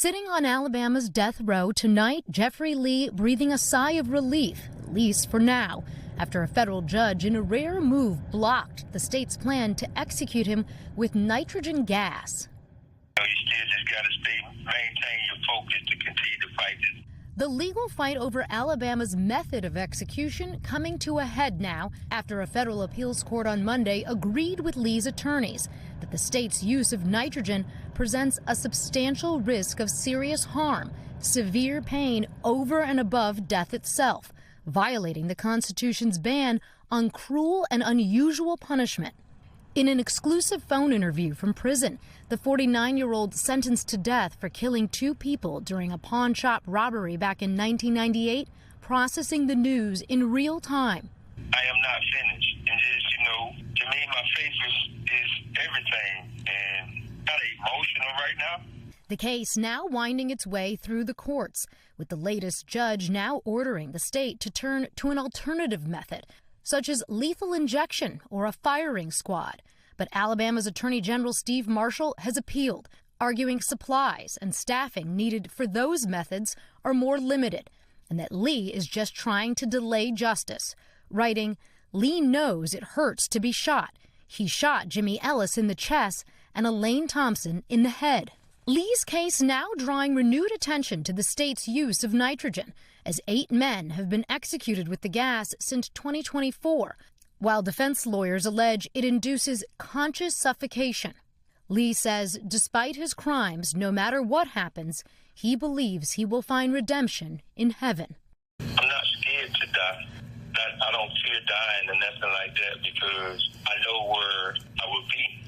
Sitting on Alabama's death row tonight, Jeffery Lee breathing a sigh of relief, at least for now, after a federal judge in a rare move blocked the state's plan to execute him with nitrogen gas. You still just got to maintain your focus to continue to fight this. The legal fight over Alabama's method of execution coming to a head now after a federal appeals court on Monday agreed with Lee's attorneys that the state's use of nitrogen presents a substantial risk of serious harm, severe pain over and above death itself, violating the Constitution's ban on cruel and unusual punishment. In an exclusive phone interview from prison, the 49-year-old sentenced to death for killing two people during a pawn shop robbery back in 1998, processing the news in real time. I am not finished. And just, to me, my faith is everything. And kind of emotional right now. The case now winding its way through the courts, with the latest judge now ordering the state to turn to an alternative method, such as lethal injection or a firing squad. But Alabama's Attorney General Steve Marshall has appealed, arguing supplies and staffing needed for those methods are more limited, and that Lee is just trying to delay justice, writing, "Lee knows it hurts to be shot. He shot Jimmy Ellis in the chest and Elaine Thompson in the head." Lee's case now drawing renewed attention to the state's use of nitrogen, as 8 men have been executed with the gas since 2024, while defense lawyers allege it induces conscious suffocation. Lee says despite his crimes, no matter what happens, he believes he will find redemption in heaven. I'm not scared to die. I don't fear dying or nothing like that because I know where I will be.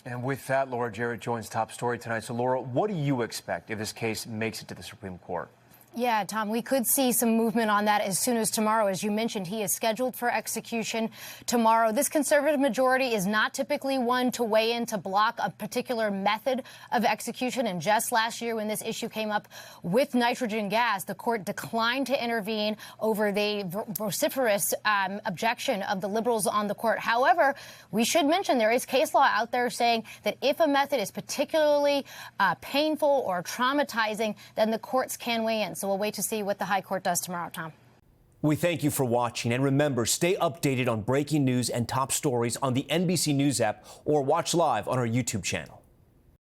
And with that, Laura Jarrett joins Top Story tonight. So, Laura, what do you expect if this case makes it to the Supreme Court? Yeah, Tom, we could see some movement on that as soon as tomorrow. As you mentioned, he is scheduled for execution tomorrow. This conservative majority is not typically one to weigh in to block a particular method of execution. And just last year, when this issue came up with nitrogen gas, the court declined to intervene over the vociferous objection of the liberals on the court. However, we should mention there is case law out there saying that if a method is particularly painful or traumatizing, then the courts can weigh in. So we'll wait to see what the high court does tomorrow, Tom. We thank you for watching. And remember, stay updated on breaking news and top stories on the NBC News app or watch live on our YouTube channel.